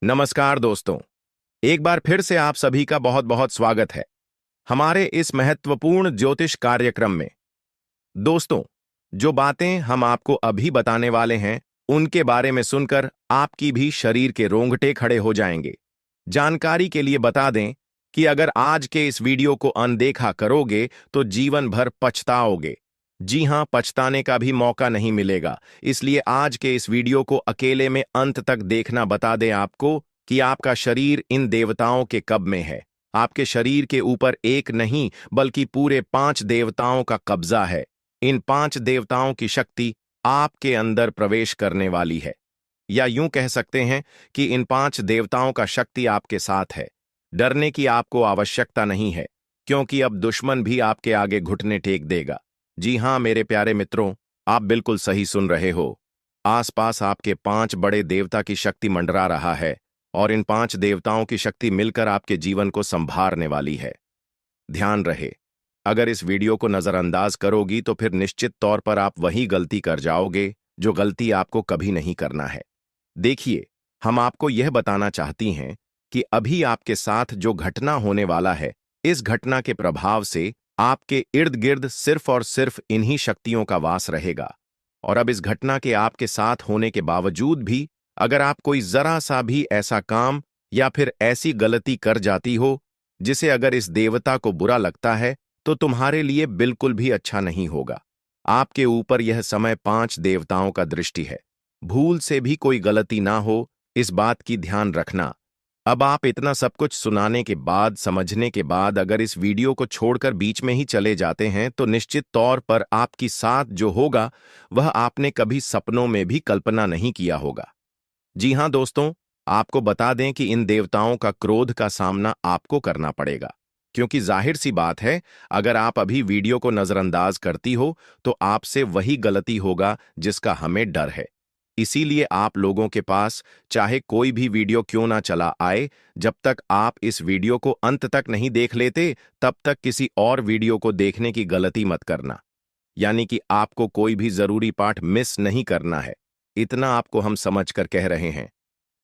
नमस्कार दोस्तों। एक बार फिर से आप सभी का बहुत बहुत स्वागत है हमारे इस महत्वपूर्ण ज्योतिष कार्यक्रम में। दोस्तों, जो बातें हम आपको अभी बताने वाले हैं उनके बारे में सुनकर आपकी भी शरीर के रोंगटे खड़े हो जाएंगे। जानकारी के लिए बता दें कि अगर आज के इस वीडियो को अनदेखा करोगे तो जीवन भर पछताओगे। जी हां, पछताने का भी मौका नहीं मिलेगा। इसलिए आज के इस वीडियो को अकेले में अंत तक देखना। बता दें आपको कि आपका शरीर इन देवताओं के कब में है। आपके शरीर के ऊपर एक नहीं बल्कि पूरे 5 देवताओं का कब्जा है। इन 5 देवताओं की शक्ति आपके अंदर प्रवेश करने वाली है, या यूं कह सकते हैं कि इन 5 देवताओं का शक्ति आपके साथ है। डरने की आपको आवश्यकता नहीं है, क्योंकि अब दुश्मन भी आपके आगे घुटने टेक देगा। जी हां मेरे प्यारे मित्रों, आप बिल्कुल सही सुन रहे हो। आसपास आपके 5 बड़े देवता की शक्ति मंडरा रहा है, और इन 5 देवताओं की शक्ति मिलकर आपके जीवन को संभारने वाली है। ध्यान रहे, अगर इस वीडियो को नजरअंदाज करोगी तो फिर निश्चित तौर पर आप वही गलती कर जाओगे जो गलती आपको कभी नहीं करना है। देखिए, हम आपको यह बताना चाहती हैं कि अभी आपके साथ जो घटना होने वाला है, इस घटना के प्रभाव से आपके इर्द गिर्द सिर्फ और सिर्फ इन्हीं शक्तियों का वास रहेगा। और अब इस घटना के आपके साथ होने के बावजूद भी अगर आप कोई जरा सा भी ऐसा काम या फिर ऐसी गलती कर जाती हो जिसे अगर इस देवता को बुरा लगता है तो तुम्हारे लिए बिल्कुल भी अच्छा नहीं होगा। आपके ऊपर यह समय 5 देवताओं का दृष्टि है। भूल से भी कोई गलती ना हो, इस बात की ध्यान रखना। अब आप इतना सब कुछ सुनाने के बाद, समझने के बाद अगर इस वीडियो को छोड़कर बीच में ही चले जाते हैं तो निश्चित तौर पर आपकी साथ जो होगा वह आपने कभी सपनों में भी कल्पना नहीं किया होगा। जी हां दोस्तों, आपको बता दें कि इन देवताओं का क्रोध का सामना आपको करना पड़ेगा, क्योंकि जाहिर सी बात है, अगर आप अभी वीडियो को नजरअंदाज करती हो तो आपसे वही गलती होगा जिसका हमें डर है। इसीलिए आप लोगों के पास चाहे कोई भी वीडियो क्यों ना चला आए, जब तक आप इस वीडियो को अंत तक नहीं देख लेते तब तक किसी और वीडियो को देखने की गलती मत करना। यानी कि आपको कोई भी जरूरी पाठ मिस नहीं करना है। इतना आपको हम समझ कर कह रहे हैं।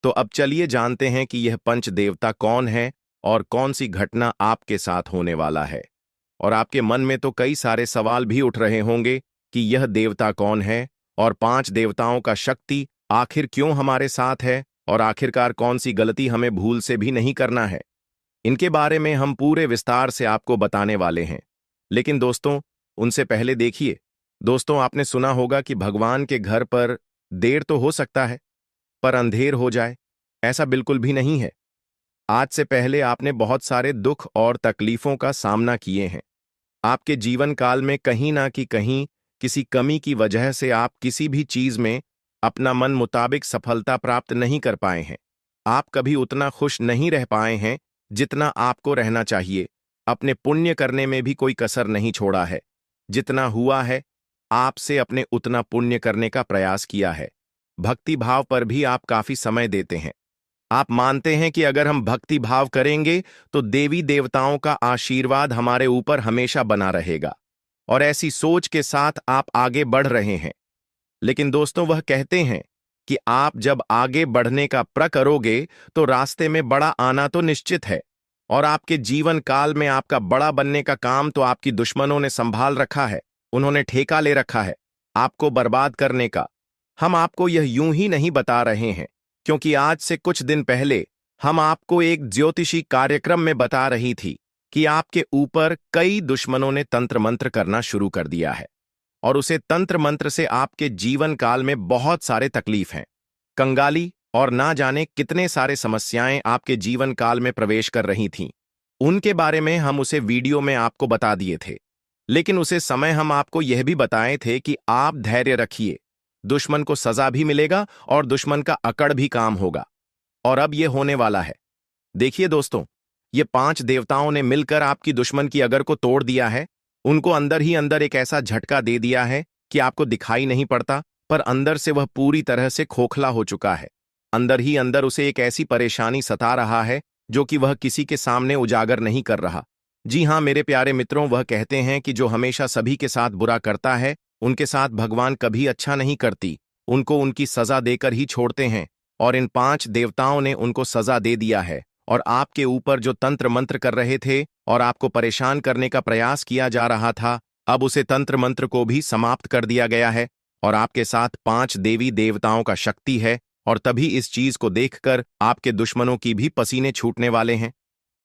तो अब चलिए जानते हैं कि यह पंच देवता कौन है और कौन सी घटना आपके साथ होने वाला है। और आपके मन में तो कई सारे सवाल भी उठ रहे होंगे कि यह देवता कौन है और 5 देवताओं का शक्ति आखिर क्यों हमारे साथ है, और आखिरकार कौन सी गलती हमें भूल से भी नहीं करना है। इनके बारे में हम पूरे विस्तार से आपको बताने वाले हैं। लेकिन दोस्तों, उनसे पहले देखिए, दोस्तों आपने सुना होगा कि भगवान के घर पर देर तो हो सकता है पर अंधेर हो जाए। ऐसा बिल्कुल भी नहीं है। आज से पहले आपने बहुत सारे दुख और तकलीफों का सामना किए हैं। आपके जीवन काल में कहीं ना कि कहीं किसी कमी की वजह से आप किसी भी चीज में अपना मन मुताबिक सफलता प्राप्त नहीं कर पाए हैं। आप कभी उतना खुश नहीं रह पाए हैं जितना आपको रहना चाहिए। अपने पुण्य करने में भी कोई कसर नहीं छोड़ा है। जितना हुआ है आपसे अपने उतना पुण्य करने का प्रयास किया है। भक्ति भाव पर भी आप काफी समय देते हैं। आप मानते हैं कि अगर हम भक्ति भाव करेंगे तो देवी देवताओं का आशीर्वाद हमारे ऊपर हमेशा बना रहेगा, और ऐसी सोच के साथ आप आगे बढ़ रहे हैं। लेकिन दोस्तों, वह कहते हैं कि आप जब आगे बढ़ने का प्रण करोगे तो रास्ते में बड़ा आना तो निश्चित है, और आपके जीवन काल में आपका बड़ा बनने का काम तो आपकी दुश्मनों ने संभाल रखा है। उन्होंने ठेका ले रखा है आपको बर्बाद करने का। हम आपको यह यूं ही नहीं बता रहे हैं, क्योंकि आज से कुछ दिन पहले हम आपको एक ज्योतिषी कार्यक्रम में बता रही थी कि आपके ऊपर कई दुश्मनों ने तंत्र मंत्र करना शुरू कर दिया है, और उसे तंत्र मंत्र से आपके जीवन काल में बहुत सारे तकलीफ हैं, कंगाली और ना जाने कितने सारे समस्याएं आपके जीवन काल में प्रवेश कर रही थीं। उनके बारे में हम उसे वीडियो में आपको बता दिए थे। लेकिन उसे समय हम आपको यह भी बताए थे कि आप धैर्य रखिए, दुश्मन को सजा भी मिलेगा और दुश्मन का अकड़ भी काम होगा। और अब यह होने वाला है। देखिए दोस्तों, ये 5 देवताओं ने मिलकर आपकी दुश्मन की अगर को तोड़ दिया है। उनको अंदर ही अंदर एक ऐसा झटका दे दिया है कि आपको दिखाई नहीं पड़ता, पर अंदर से वह पूरी तरह से खोखला हो चुका है। अंदर ही अंदर उसे एक ऐसी परेशानी सता रहा है जो कि वह किसी के सामने उजागर नहीं कर रहा। जी हां मेरे प्यारे मित्रों, वह कहते हैं कि जो हमेशा सभी के साथ बुरा करता है उनके साथ भगवान कभी अच्छा नहीं करती, उनको उनकी सजा देकर ही छोड़ते हैं। और इन 5 देवताओं ने उनको सजा दे दिया है और आपके ऊपर जो तंत्र मंत्र कर रहे थे और आपको परेशान करने का प्रयास किया जा रहा था, अब उसे तंत्र मंत्र को भी समाप्त कर दिया गया है और आपके साथ 5 देवी देवताओं का शक्ति है। और तभी इस चीज को देखकर आपके दुश्मनों की भी पसीने छूटने वाले हैं।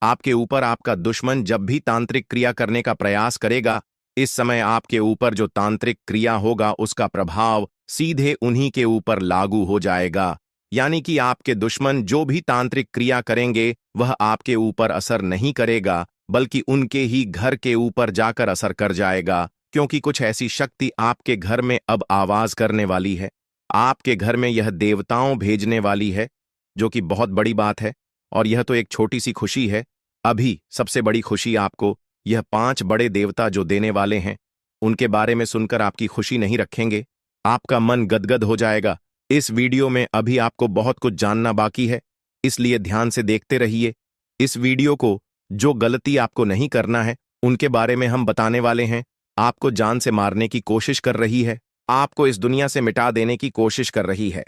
आपके ऊपर आपका दुश्मन जब भी तांत्रिक क्रिया करने का प्रयास करेगा, इस समय आपके ऊपर जो तांत्रिक क्रिया होगा उसका प्रभाव सीधे उन्हीं के ऊपर लागू हो जाएगा। यानी कि आपके दुश्मन जो भी तांत्रिक क्रिया करेंगे वह आपके ऊपर असर नहीं करेगा, बल्कि उनके ही घर के ऊपर जाकर असर कर जाएगा, क्योंकि कुछ ऐसी शक्ति आपके घर में अब आवाज करने वाली है। आपके घर में यह देवताओं भेजने वाली है, जो कि बहुत बड़ी बात है। और यह तो एक छोटी सी खुशी है। अभी सबसे बड़ी खुशी आपको यह 5 बड़े देवता जो देने वाले हैं, उनके बारे में सुनकर आपकी खुशी नहीं रखेंगे। आपका मन गदगद हो जाएगा। इस वीडियो में अभी आपको बहुत कुछ जानना बाकी है, इसलिए ध्यान से देखते रहिए। इस वीडियो को जो गलती आपको नहीं करना है उनके बारे में हम बताने वाले हैं। आपको जान से मारने की कोशिश कर रही है, आपको इस दुनिया से मिटा देने की कोशिश कर रही है।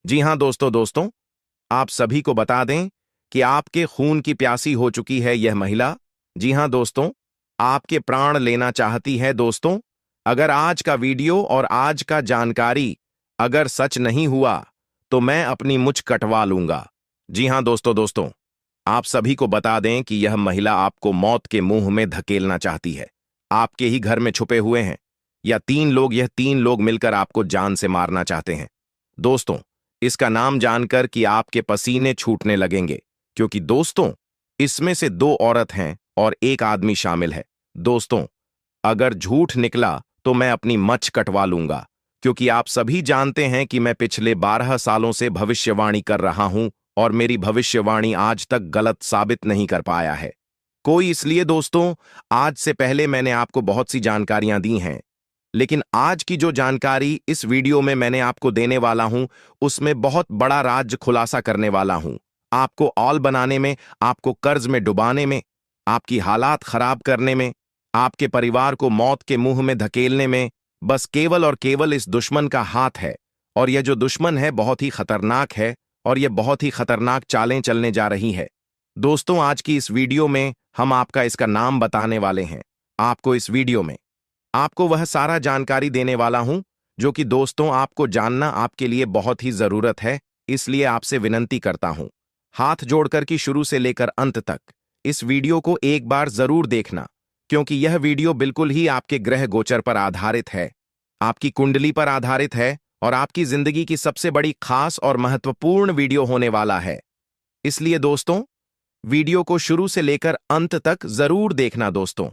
जी हां दोस्तों, आप सभी को बता दें कि आपके खून की प्यासी हो चुकी है यह महिला। जी हां दोस्तों, आपके प्राण लेना चाहती है। दोस्तों, अगर आज का वीडियो और आज का जानकारी अगर सच नहीं हुआ तो मैं अपनी मुझ कटवा लूंगा। जी हां दोस्तों, आप सभी को बता दें कि यह महिला आपको मौत के मुंह में धकेलना चाहती है। आपके ही घर में छुपे हुए हैं यह 3 लोग मिलकर आपको जान से मारना चाहते हैं। दोस्तों, इसका नाम जानकर कि आपके पसीने छूटने लगेंगे, क्योंकि दोस्तों इसमें से 2 औरत हैं और 1 आदमी शामिल है। दोस्तों, अगर झूठ निकला तो मैं अपनी मच कटवा लूंगा, क्योंकि आप सभी जानते हैं कि मैं पिछले 12 सालों से भविष्यवाणी कर रहा हूं और मेरी भविष्यवाणी आज तक गलत साबित नहीं कर पाया है कोई। इसलिए दोस्तों, आज से पहले मैंने आपको बहुत सी जानकारियां दी हैं, लेकिन आज की जो जानकारी इस वीडियो में मैंने आपको देने वाला हूं, उसमें बहुत बड़ा राज खुलासा करने वाला हूं। आपको औल बनाने में, आपको कर्ज में डुबाने में, आपकी हालात खराब करने में, आपके परिवार को मौत के मुंह में धकेलने में बस केवल और केवल इस दुश्मन का हाथ है। और यह जो दुश्मन है बहुत ही खतरनाक है और यह बहुत ही खतरनाक चालें चलने जा रही है। दोस्तों, आज की इस वीडियो में हम आपका इसका नाम बताने वाले हैं। आपको इस वीडियो में आपको वह सारा जानकारी देने वाला हूं जो कि दोस्तों आपको जानना आपके लिए बहुत ही जरूरत है। इसलिए आपसे विनंती करता हूं, हाथ जोड़कर कि शुरू से लेकर अंत तक इस वीडियो को एक बार जरूर देखना, क्योंकि यह वीडियो बिल्कुल ही आपके ग्रह गोचर पर आधारित है, आपकी कुंडली पर आधारित है और आपकी जिंदगी की सबसे बड़ी खास और महत्वपूर्ण वीडियो होने वाला है। इसलिए दोस्तों, वीडियो को शुरू से लेकर अंत तक जरूर देखना। दोस्तों,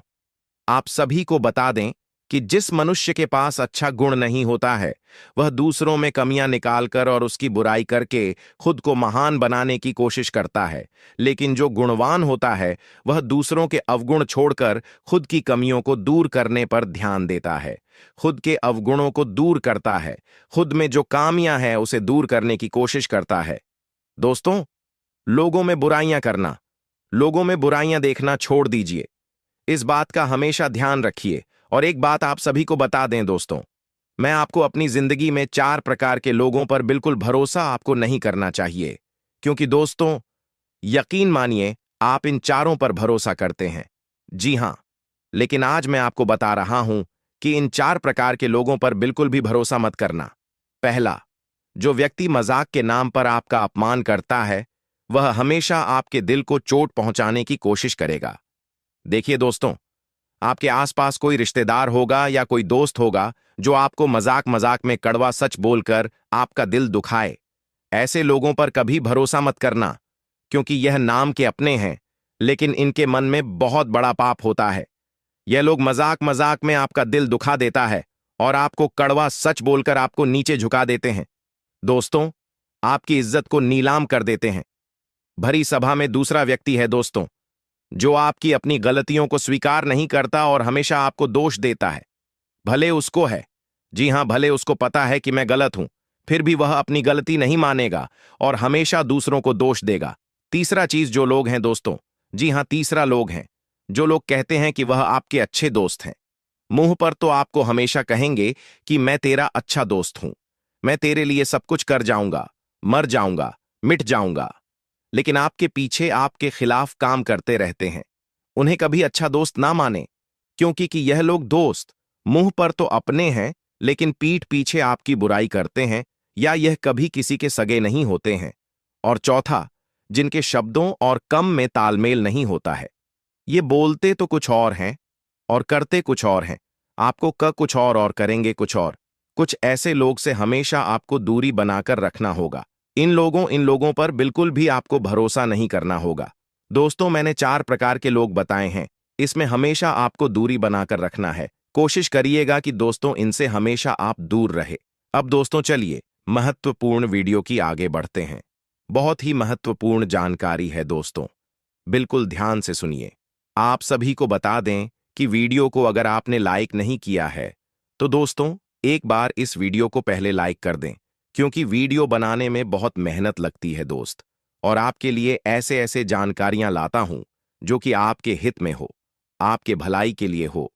आप सभी को बता दें कि जिस मनुष्य के पास अच्छा गुण नहीं होता है, वह दूसरों में कमियां निकालकर और उसकी बुराई करके खुद को महान बनाने की कोशिश करता है। लेकिन जो गुणवान होता है, वह दूसरों के अवगुण छोड़कर खुद की कमियों को दूर करने पर ध्यान देता है, खुद के अवगुणों को दूर करता है, खुद में जो खामियां हैं उसे दूर करने की कोशिश करता है। दोस्तों, लोगों में बुराइयां करना, लोगों में बुराइयां देखना छोड़ दीजिए। इस बात का हमेशा ध्यान रखिए। और एक बात आप सभी को बता दें दोस्तों, मैं आपको अपनी जिंदगी में 4 प्रकार के लोगों पर बिल्कुल भरोसा आपको नहीं करना चाहिए, क्योंकि दोस्तों यकीन मानिए आप इन चारों पर भरोसा करते हैं। जी हां, लेकिन आज मैं आपको बता रहा हूं कि इन 4 प्रकार के लोगों पर बिल्कुल भी भरोसा मत करना। पहला, जो व्यक्ति मजाक के नाम पर आपका अपमान करता है, वह हमेशा आपके दिल को चोट पहुंचाने की कोशिश करेगा। देखिए दोस्तों, आपके आसपास कोई रिश्तेदार होगा या कोई दोस्त होगा जो आपको मजाक मजाक में कड़वा सच बोलकर आपका दिल दुखाए। ऐसे लोगों पर कभी भरोसा मत करना, क्योंकि यह नाम के अपने हैं, लेकिन इनके मन में बहुत बड़ा पाप होता है। यह लोग मजाक मजाक में आपका दिल दुखा देता है और आपको कड़वा सच बोलकर आपको नीचे झुका देते हैं। दोस्तों, आपकी इज्जत को नीलाम कर देते हैं। भरी सभा में दूसरा व्यक्ति है दोस्तों, जो आपकी अपनी गलतियों को स्वीकार नहीं करता और हमेशा आपको दोष देता है। भले उसको है, जी हां, भले उसको पता है कि मैं गलत हूं, फिर भी वह अपनी गलती नहीं मानेगा और हमेशा दूसरों को दोष देगा। तीसरा चीज जो लोग हैं दोस्तों, जी हां, तीसरा लोग हैं जो लोग कहते हैं कि वह आपके अच्छे दोस्त हैं। मुंह पर तो आपको हमेशा कहेंगे कि मैं तेरा अच्छा दोस्त हूं, मैं तेरे लिए सब कुछ कर जाऊंगा, मर जाऊंगा, मिट जाऊंगा, लेकिन आपके पीछे आपके खिलाफ काम करते रहते हैं। उन्हें कभी अच्छा दोस्त ना माने, क्योंकि कि यह लोग दोस्त मुंह पर तो अपने हैं, लेकिन पीठ पीछे आपकी बुराई करते हैं, या यह कभी किसी के सगे नहीं होते हैं। और चौथा, जिनके शब्दों और कम में तालमेल नहीं होता है। ये बोलते तो कुछ और हैं और करते कुछ और हैं। आपको कुछ और करेंगे कुछ और। कुछ ऐसे लोग से हमेशा आपको दूरी बनाकर रखना होगा। इन लोगों पर बिल्कुल भी आपको भरोसा नहीं करना होगा। दोस्तों, मैंने 4 प्रकार के लोग बताए हैं। इसमें हमेशा आपको दूरी बनाकर रखना है। कोशिश करिएगा कि दोस्तों इनसे हमेशा आप दूर रहे। अब दोस्तों चलिए महत्वपूर्ण वीडियो की आगे बढ़ते हैं। बहुत ही महत्वपूर्ण जानकारी है दोस्तों, बिल्कुल ध्यान से सुनिए। आप सभी को बता दें कि वीडियो को अगर आपने लाइक नहीं किया है तो दोस्तों एक बार इस वीडियो को पहले लाइक कर दें, क्योंकि वीडियो बनाने में बहुत मेहनत लगती है दोस्त, और आपके लिए ऐसे ऐसे जानकारियां लाता हूं जो कि आपके हित में हो, आपके भलाई के लिए हो।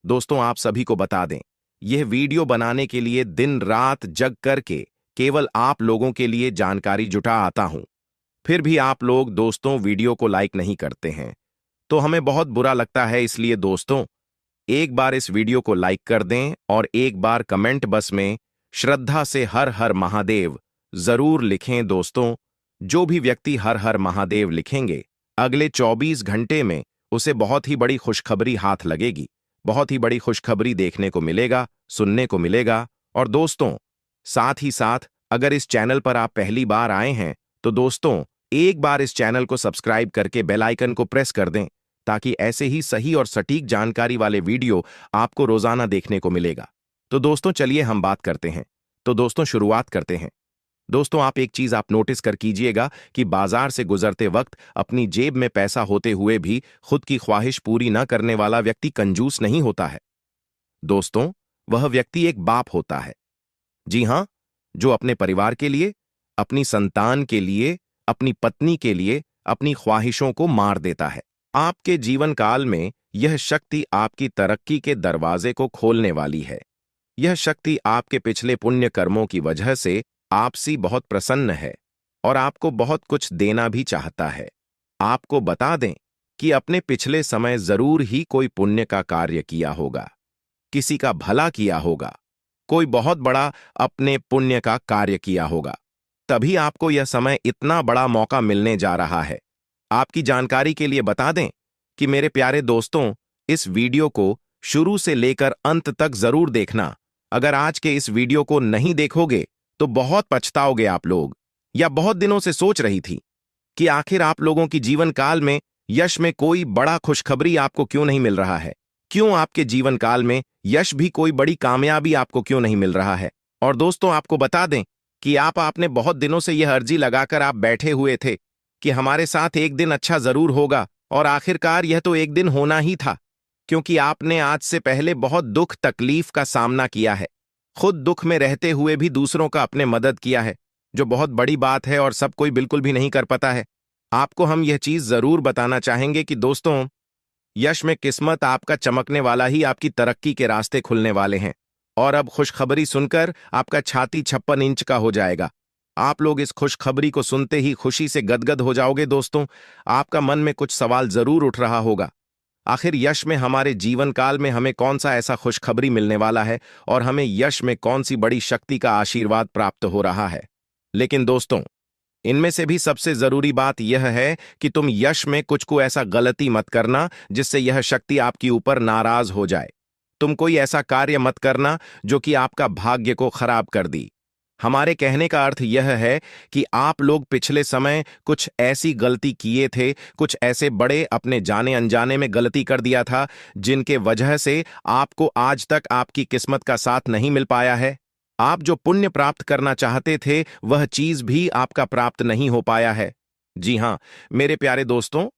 दोस्तों, आप सभी को बता दें, यह वीडियो बनाने के लिए दिन रात जग करके केवल आप लोगों के लिए जानकारी जुटा आता हूं। फिर भी आप लोग दोस्तों वीडियो को लाइक नहीं करते हैं, तो हमें बहुत बुरा लगता है। इसलिए दोस्तों एक बार इस वीडियो को लाइक कर दें और एक बार कमेंट बॉक्स में श्रद्धा से हर हर महादेव जरूर लिखें। दोस्तों, जो भी व्यक्ति हर हर महादेव लिखेंगे, अगले 24 घंटे में उसे बहुत ही बड़ी खुशखबरी हाथ लगेगी। बहुत ही बड़ी खुशखबरी देखने को मिलेगा, सुनने को मिलेगा। और दोस्तों साथ ही साथ अगर इस चैनल पर आप पहली बार आए हैं तो दोस्तों एक बार इस चैनल को सब्सक्राइब करके बेल आइकन को प्रेस कर दें, ताकि ऐसे ही सही और सटीक जानकारी वाले वीडियो आपको रोजाना देखने को मिलेगा। तो दोस्तों चलिए हम बात करते हैं। तो दोस्तों शुरुआत करते हैं। दोस्तों आप एक चीज आप नोटिस कर कीजिएगा कि बाजार से गुजरते वक्त अपनी जेब में पैसा होते हुए भी खुद की ख्वाहिश पूरी न करने वाला व्यक्ति कंजूस नहीं होता है। दोस्तों वह व्यक्ति एक बाप होता है। जी हां, जो अपने परिवार के लिए, अपनी संतान के लिए, अपनी पत्नी के लिए अपनी ख्वाहिशों को मार देता है। आपके जीवन काल में यह शक्ति आपकी तरक्की के दरवाजे को खोलने वाली है। यह शक्ति आपके पिछले पुण्य कर्मों की वजह से आपसी बहुत प्रसन्न है और आपको बहुत कुछ देना भी चाहता है। आपको बता दें कि अपने पिछले समय जरूर ही कोई पुण्य का कार्य किया होगा, किसी का भला किया होगा, कोई बहुत बड़ा अपने पुण्य का कार्य किया होगा, तभी आपको यह समय इतना बड़ा मौका मिलने जा रहा है। आपकी जानकारी के लिए बता दें कि मेरे प्यारे दोस्तों, इस वीडियो को शुरू से लेकर अंत तक जरूर देखना। अगर आज के इस वीडियो को नहीं देखोगे तो बहुत पछताओगे आप लोग। या बहुत दिनों से सोच रही थी कि आखिर आप लोगों की जीवन काल में यश में कोई बड़ा खुशखबरी आपको क्यों नहीं मिल रहा है? क्यों आपके जीवन काल में यश भी कोई बड़ी कामयाबी आपको क्यों नहीं मिल रहा है? और दोस्तों आपको बता दें कि आपने बहुत दिनों से यह अर्जी लगाकर आप बैठे हुए थे कि हमारे साथ एक दिन अच्छा जरूर होगा, और आखिरकार यह तो एक दिन होना ही था, क्योंकि आपने आज से पहले बहुत दुख तकलीफ का सामना किया है। खुद दुख में रहते हुए भी दूसरों का अपने मदद किया है, जो बहुत बड़ी बात है और सब कोई बिल्कुल भी नहीं कर पाता है। आपको हम यह चीज जरूर बताना चाहेंगे कि दोस्तों यश में किस्मत आपका चमकने वाला ही आपकी तरक्की के रास्ते खुलने वाले हैं। और अब खुशखबरी सुनकर आपका छाती 56 इंच का हो जाएगा। आप लोग इस खुशखबरी को सुनते ही खुशी से गदगद हो जाओगे। दोस्तों आपका मन में कुछ सवाल जरूर उठ रहा होगा, आखिर यश में हमारे जीवन काल में हमें कौन सा ऐसा खुशखबरी मिलने वाला है और हमें यश में कौन सी बड़ी शक्ति का आशीर्वाद प्राप्त हो रहा है। लेकिन दोस्तों इनमें से भी सबसे जरूरी बात यह है कि तुम यश में कुछ को ऐसा गलती मत करना जिससे यह शक्ति आपके ऊपर नाराज हो जाए। तुम कोई ऐसा कार्य मत करना जो कि आपका भाग्य को खराब कर दी। हमारे कहने का अर्थ यह है कि आप लोग पिछले समय कुछ ऐसी गलती किए थे, कुछ ऐसे बड़े अपने जाने अनजाने में गलती कर दिया था जिनके वजह से आपको आज तक आपकी किस्मत का साथ नहीं मिल पाया है। आप जो पुण्य प्राप्त करना चाहते थे वह चीज भी आपका प्राप्त नहीं हो पाया है। जी हां मेरे प्यारे दोस्तों,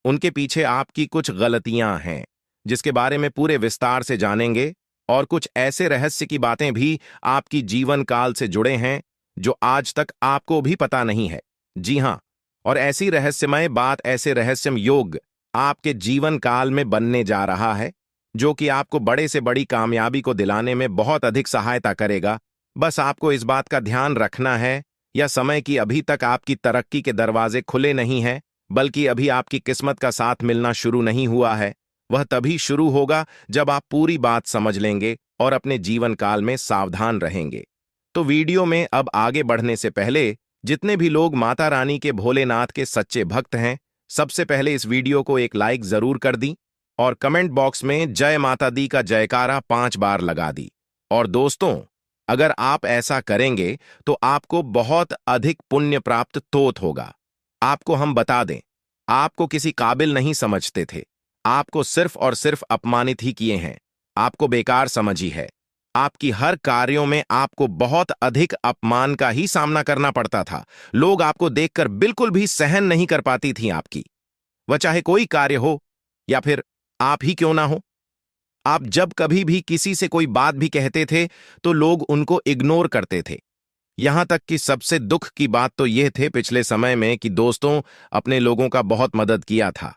उनके पीछे आपकी कुछ गलतियां हैं जिसके बारे में पूरे विस्तार से जानेंगे, और कुछ ऐसे रहस्य की बातें भी आपकी जीवन काल से जुड़े हैं जो आज तक आपको भी पता नहीं है। जी हां, और ऐसी रहस्यमय बात, ऐसे रहस्यम योग आपके जीवन काल में बनने जा रहा है जो कि आपको बड़े से बड़ी कामयाबी को दिलाने में बहुत अधिक सहायता करेगा। बस आपको इस बात का ध्यान रखना है, या समय की अभी तक आपकी तरक्की के दरवाजे खुले नहीं हैं, बल्कि अभी आपकी किस्मत का साथ मिलना शुरू नहीं हुआ है, वह तभी शुरू होगा जब आप पूरी बात समझ लेंगे और अपने जीवन काल में सावधान रहेंगे। तो वीडियो में अब आगे बढ़ने से पहले जितने भी लोग माता रानी के भोलेनाथ के सच्चे भक्त हैं, सबसे पहले इस वीडियो को एक लाइक जरूर कर दी और कमेंट बॉक्स में जय माता दी का जयकारा 5 बार लगा दी। और दोस्तों, अगर आप ऐसा करेंगे तो आपको बहुत अधिक पुण्य प्राप्त तोत होगा। आपको हम बता दें, आपको किसी काबिल नहीं समझते थे, आपको सिर्फ और सिर्फ अपमानित ही किए हैं, आपको बेकार समझी है। आपकी हर कार्यों में आपको बहुत अधिक अपमान का ही सामना करना पड़ता था। लोग आपको देखकर बिल्कुल भी सहन नहीं कर पाती थी आपकी, वह चाहे कोई कार्य हो या फिर आप ही क्यों ना हो। आप जब कभी भी किसी से कोई बात भी कहते थे तो लोग उनको इग्नोर करते थे। यहां तक कि सबसे दुख की बात तो यह थे पिछले समय में कि दोस्तों अपने लोगों का बहुत मदद किया था,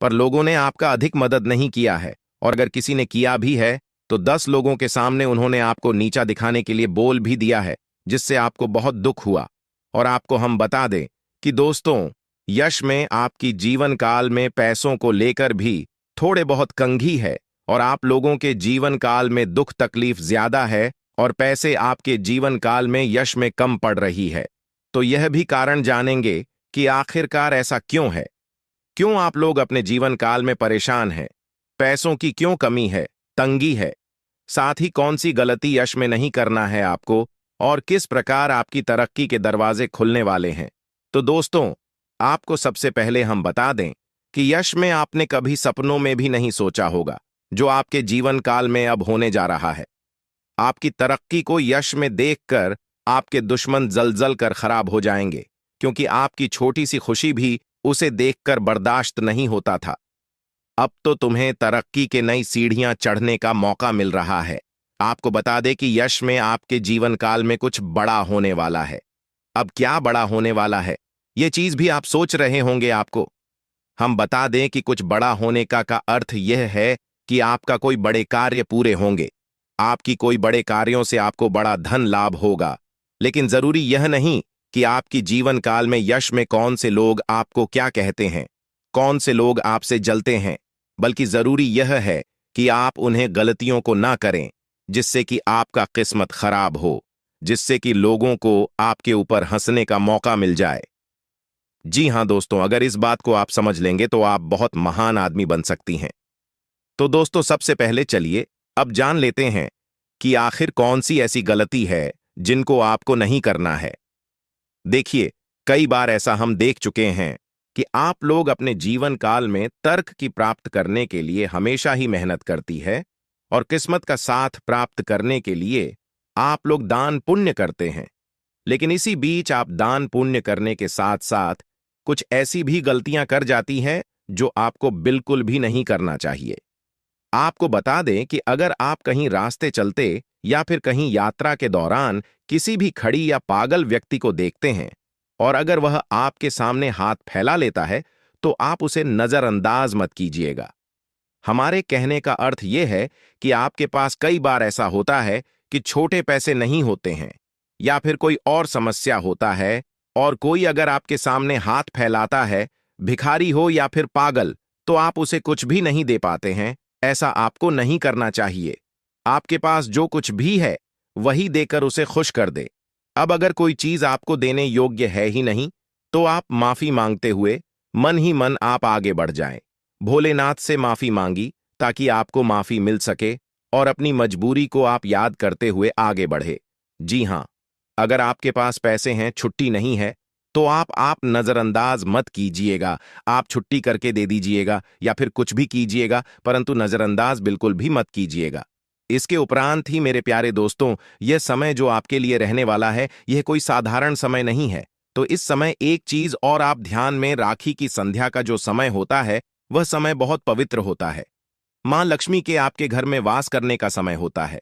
पर लोगों ने आपका अधिक मदद नहीं किया है, और अगर किसी ने किया भी है तो 10 लोगों के सामने उन्होंने आपको नीचा दिखाने के लिए बोल भी दिया है, जिससे आपको बहुत दुख हुआ। और आपको हम बता दें कि दोस्तों, यश में आपकी जीवन काल में पैसों को लेकर भी थोड़े बहुत कंघी है, और आप लोगों के जीवन काल में दुख तकलीफ ज्यादा है और पैसे आपके जीवन काल में यश में कम पड़ रही है। तो यह भी कारण जानेंगे कि आखिरकार ऐसा क्यों है, क्यों आप लोग अपने जीवन काल में परेशान हैं, पैसों की क्यों कमी है, तंगी है, साथ ही कौन सी गलती यश में नहीं करना है आपको, और किस प्रकार आपकी तरक्की के दरवाजे खुलने वाले हैं। तो दोस्तों, आपको सबसे पहले हम बता दें कि यश में आपने कभी सपनों में भी नहीं सोचा होगा जो आपके जीवन काल में अब होने जा रहा है। आपकी तरक्की को यश में देखकर आपके दुश्मन जल कर खराब हो जाएंगे, क्योंकि आपकी छोटी सी खुशी भी उसे देखकर बर्दाश्त नहीं होता था। अब तो तुम्हें तरक्की के नई सीढ़ियां चढ़ने का मौका मिल रहा है। आपको बता दें कि यश में आपके जीवन काल में कुछ बड़ा होने वाला है। अब क्या बड़ा होने वाला है, ये चीज भी आप सोच रहे होंगे। आपको हम बता दें कि कुछ बड़ा होने का अर्थ यह है कि आपका कोई बड़े कार्य पूरे होंगे, आपकी कोई बड़े कार्यों से आपको बड़ा धन लाभ होगा। लेकिन जरूरी यह नहीं कि आपकी जीवन काल में यश में कौन से लोग आपको क्या कहते हैं, कौन से लोग आपसे जलते हैं, बल्कि जरूरी यह है कि आप उन्हें गलतियों को ना करें जिससे कि आपका किस्मत खराब हो, जिससे कि लोगों को आपके ऊपर हंसने का मौका मिल जाए। जी हां दोस्तों, अगर इस बात को आप समझ लेंगे तो आप बहुत महान आदमी बन सकती हैं। तो दोस्तों, सबसे पहले चलिए अब जान लेते हैं कि आखिर कौन सी ऐसी गलती है जिनको आपको नहीं करना है। देखिए, कई बार ऐसा हम देख चुके हैं कि आप लोग अपने जीवन काल में तर्क की प्राप्त करने के लिए हमेशा ही मेहनत करती है, और किस्मत का साथ प्राप्त करने के लिए आप लोग दान पुण्य करते हैं। लेकिन इसी बीच आप दान पुण्य करने के साथ साथ कुछ ऐसी भी गलतियां कर जाती हैं जो आपको बिल्कुल भी नहीं करना चाहिए। आपको बता दें कि अगर आप कहीं रास्ते चलते या फिर कहीं यात्रा के दौरान किसी भी खड़ी या पागल व्यक्ति को देखते हैं, और अगर वह आपके सामने हाथ फैला लेता है, तो आप उसे नजरअंदाज मत कीजिएगा। हमारे कहने का अर्थ यह है कि आपके पास कई बार ऐसा होता है कि छोटे पैसे नहीं होते हैं, या फिर कोई और समस्या होता है, और कोई अगर आपके सामने हाथ फैलाता है, भिखारी हो या फिर पागल, तो आप उसे कुछ भी नहीं दे पाते हैं। ऐसा आपको नहीं करना चाहिए। आपके पास जो कुछ भी है वही देकर उसे खुश कर दे। अब अगर कोई चीज आपको देने योग्य है ही नहीं, तो आप माफी मांगते हुए मन ही मन आप आगे बढ़ जाएं। भोलेनाथ से माफी मांगी ताकि आपको माफी मिल सके, और अपनी मजबूरी को आप याद करते हुए आगे बढ़े। जी हां, अगर आपके पास पैसे हैं, छुट्टी नहीं है, तो आप नजरअंदाज मत कीजिएगा। आप छुट्टी करके दे दीजिएगा या फिर कुछ भी कीजिएगा, परंतु नजरअंदाज बिल्कुल भी मत कीजिएगा। इसके उपरांत ही मेरे प्यारे दोस्तों, यह समय जो आपके लिए रहने वाला है, यह कोई साधारण समय नहीं है। तो इस समय एक चीज और आप ध्यान में, राखी की संध्या का जो समय होता है, वह समय बहुत पवित्र होता है। मां लक्ष्मी के आपके घर में वास करने का समय होता है।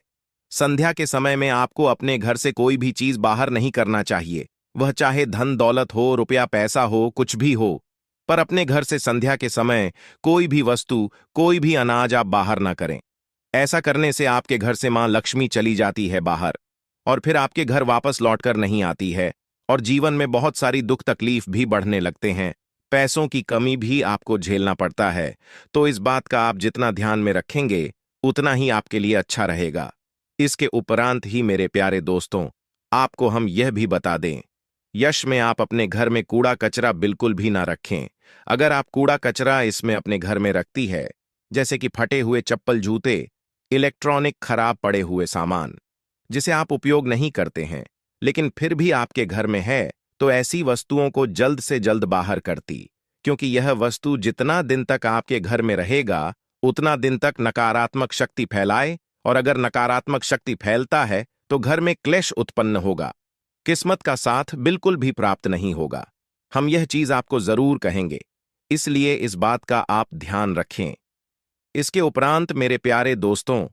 संध्या के समय में आपको अपने घर से कोई भी चीज बाहर नहीं करना चाहिए, वह चाहे धन दौलत हो, रुपया पैसा हो, कुछ भी हो, पर अपने घर से संध्या के समय कोई भी वस्तु, कोई भी अनाज आप बाहर ना करें। ऐसा करने से आपके घर से मां लक्ष्मी चली जाती है बाहर, और फिर आपके घर वापस लौटकर नहीं आती है, और जीवन में बहुत सारी दुख तकलीफ भी बढ़ने लगते हैं। पैसों की कमी भी आपको झेलना पड़ता है। तो इस बात का आप जितना ध्यान में रखेंगे उतना ही आपके लिए अच्छा रहेगा। इसके उपरांत ही मेरे प्यारे दोस्तों, आपको हम यह भी बता दें, यश में आप अपने घर में कूड़ा कचरा बिल्कुल भी ना रखें। अगर आप कूड़ा कचरा इसमें अपने घर में रखती है, जैसे कि फटे हुए चप्पल जूते, इलेक्ट्रॉनिक खराब पड़े हुए सामान जिसे आप उपयोग नहीं करते हैं लेकिन फिर भी आपके घर में है, तो ऐसी वस्तुओं को जल्द से जल्द बाहर करती, क्योंकि यह वस्तु जितना दिन तक आपके घर में रहेगा उतना दिन तक नकारात्मक शक्ति फैलाए, और अगर नकारात्मक शक्ति फैलता है तो घर में क्लेश उत्पन्न होगा, किस्मत का साथ बिल्कुल भी प्राप्त नहीं होगा। हम यह चीज आपको जरूर कहेंगे, इसलिए इस बात का आप ध्यान रखें। इसके उपरांत मेरे प्यारे दोस्तों,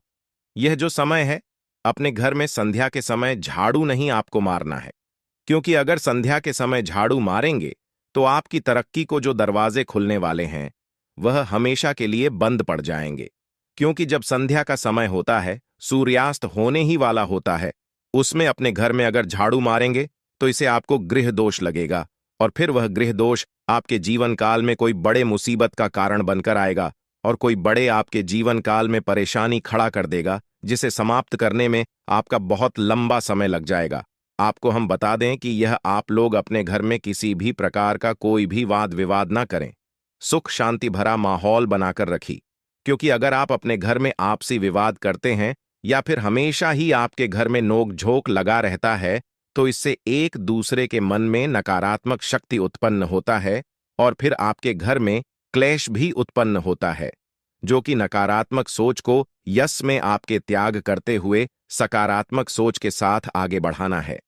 यह जो समय है, अपने घर में संध्या के समय झाड़ू नहीं आपको मारना है, क्योंकि अगर संध्या के समय झाड़ू मारेंगे तो आपकी तरक्की को जो दरवाजे खुलने वाले हैं वह हमेशा के लिए बंद पड़ जाएंगे। क्योंकि जब संध्या का समय होता है, सूर्यास्त होने ही वाला होता है, उसमें अपने घर में अगर झाड़ू मारेंगे तो इसे आपको गृह दोष लगेगा, और फिर वह गृह दोष आपके जीवन काल में कोई बड़े मुसीबत का कारण बनकर आएगा और कोई बड़े आपके जीवन काल में परेशानी खड़ा कर देगा, जिसे समाप्त करने में आपका बहुत लंबा समय लग जाएगा। आपको हम बता दें कि यह आप लोग अपने घर में किसी भी प्रकार का कोई भी वाद विवाद ना करें, सुख शांति भरा माहौल बनाकर रखी, क्योंकि अगर आप अपने घर में आपसी विवाद करते हैं या फिर हमेशा ही आपके घर में नोक झोंक लगा रहता है, तो इससे एक दूसरे के मन में नकारात्मक शक्ति उत्पन्न होता है और फिर आपके घर में क्लेश भी उत्पन्न होता है, जो कि नकारात्मक सोच को यश में आपके त्याग करते हुए सकारात्मक सोच के साथ आगे बढ़ाना है।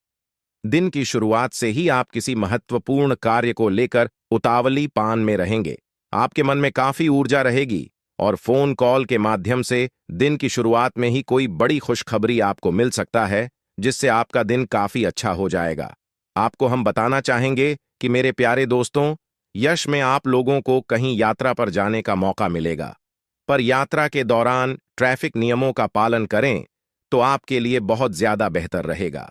दिन की शुरुआत से ही आप किसी महत्वपूर्ण कार्य को लेकर उतावली पान में रहेंगे। आपके मन में काफी ऊर्जा रहेगी और फोन कॉल के माध्यम से दिन की शुरुआत में ही कोई बड़ी खुशखबरी आपको मिल सकता है, जिससे आपका दिन काफी अच्छा हो जाएगा। आपको हम बताना चाहेंगे कि मेरे प्यारे दोस्तों, यश में आप लोगों को कहीं यात्रा पर जाने का मौका मिलेगा, पर यात्रा के दौरान ट्रैफिक नियमों का पालन करें तो आपके लिए बहुत ज्यादा बेहतर रहेगा।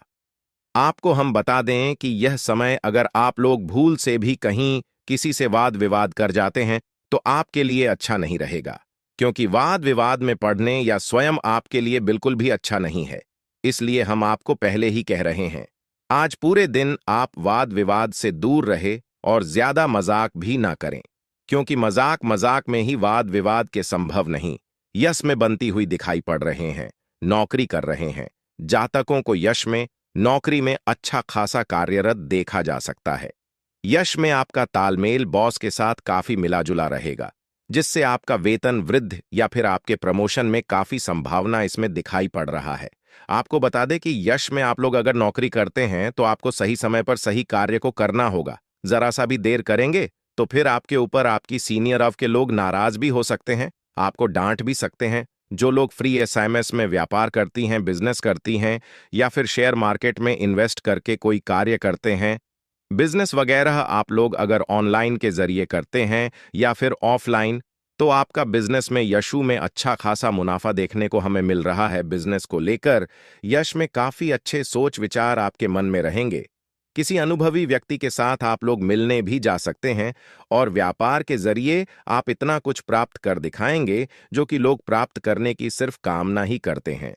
आपको हम बता दें कि यह समय अगर आप लोग भूल से भी कहीं किसी से वाद विवाद कर जाते हैं तो आपके लिए अच्छा नहीं रहेगा, क्योंकि वाद विवाद में पड़ने या स्वयं आपके लिए बिल्कुल भी अच्छा नहीं है। इसलिए हम आपको पहले ही कह रहे हैं, आज पूरे दिन आप वाद विवाद से दूर रहे और ज्यादा मजाक भी ना करें, क्योंकि मजाक मजाक में ही वाद विवाद के संभव नहीं यश में बनती हुई दिखाई पड़ रहे हैं। नौकरी कर रहे हैं जातकों को यश में नौकरी में अच्छा खासा कार्यरत देखा जा सकता है। यश में आपका तालमेल बॉस के साथ काफी मिला जुला रहेगा, जिससे आपका वेतन वृद्धि या फिर आपके प्रमोशन में काफी संभावना इसमें दिखाई पड़ रहा है। आपको बता दें कि यश में आप लोग अगर नौकरी करते हैं तो आपको सही समय पर सही कार्य को करना होगा। जरा सा भी देर करेंगे तो फिर आपके ऊपर आपकी सीनियर ऑफ के लोग नाराज भी हो सकते हैं, आपको डांट भी सकते हैं। जो लोग फ्री एसएमएस में व्यापार करती हैं, बिजनेस करती हैं या फिर शेयर मार्केट में इन्वेस्ट करके कोई कार्य करते हैं, बिजनेस वगैरह आप लोग अगर ऑनलाइन के जरिए करते हैं या फिर ऑफलाइन, तो आपका बिजनेस में यशु में अच्छा खासा मुनाफा देखने को हमें मिल रहा है। बिजनेस को लेकर यश में काफी अच्छे सोच विचार आपके मन में रहेंगे। किसी अनुभवी व्यक्ति के साथ आप लोग मिलने भी जा सकते हैं और व्यापार के जरिए आप इतना कुछ प्राप्त कर दिखाएंगे जो कि लोग प्राप्त करने की सिर्फ कामना ही करते हैं।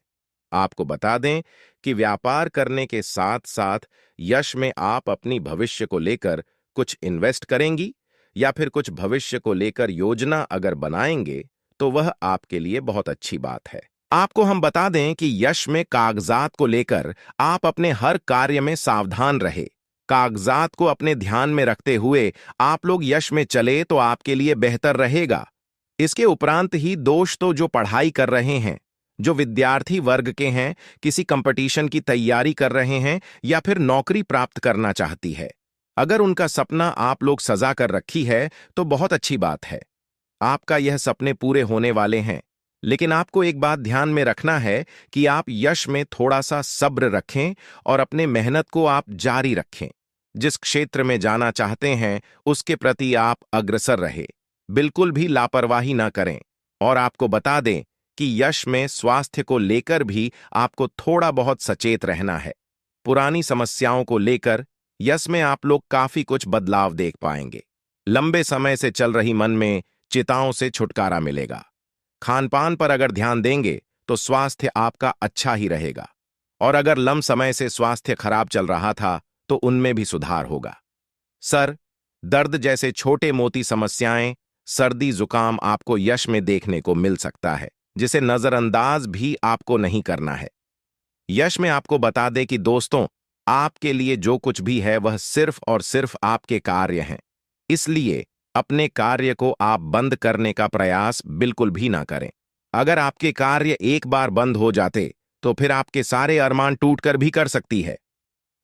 आपको बता दें कि व्यापार करने के साथ साथ यश में आप अपनी भविष्य को लेकर कुछ इन्वेस्ट करेंगी या फिर कुछ भविष्य को लेकर योजना अगर बनाएंगे तो वह आपके लिए बहुत अच्छी बात है। आपको हम बता दें कि यश में कागजात को लेकर आप अपने हर कार्य में सावधान रहे। कागजात को अपने ध्यान में रखते हुए आप लोग यश में चले तो आपके लिए बेहतर रहेगा। इसके उपरांत ही दोस्त तो जो पढ़ाई कर रहे हैं, जो विद्यार्थी वर्ग के हैं, किसी कंपटीशन की तैयारी कर रहे हैं या फिर नौकरी प्राप्त करना चाहती है, अगर उनका सपना आप लोग सजा कर रखी है तो बहुत अच्छी बात है। आपका यह सपने पूरे होने वाले हैं, लेकिन आपको एक बात ध्यान में रखना है कि आप यश में थोड़ा सा सब्र रखें और अपने मेहनत को आप जारी रखें। जिस क्षेत्र में जाना चाहते हैं उसके प्रति आप अग्रसर रहे, बिल्कुल भी लापरवाही ना करें। और आपको बता दें कि यश में स्वास्थ्य को लेकर भी आपको थोड़ा बहुत सचेत रहना है। पुरानी समस्याओं को लेकर यश में आप लोग काफी कुछ बदलाव देख पाएंगे। लंबे समय से चल रही मन में चिताओं से छुटकारा मिलेगा। खान पान पर अगर ध्यान देंगे तो स्वास्थ्य आपका अच्छा ही रहेगा, और अगर लंबे समय से स्वास्थ्य खराब चल रहा था तो उनमें भी सुधार होगा। सर दर्द जैसे छोटे मोटी समस्याएं, सर्दी जुकाम आपको यश में देखने को मिल सकता है, जिसे नजरअंदाज भी आपको नहीं करना है। यश में आपको बता दे कि दोस्तों, आपके लिए जो कुछ भी है वह सिर्फ और सिर्फ आपके कार्य हैं। इसलिए अपने कार्य को आप बंद करने का प्रयास बिल्कुल भी ना करें। अगर आपके कार्य एक बार बंद हो जाते तो फिर आपके सारे अरमान टूटकर भी कर सकती है।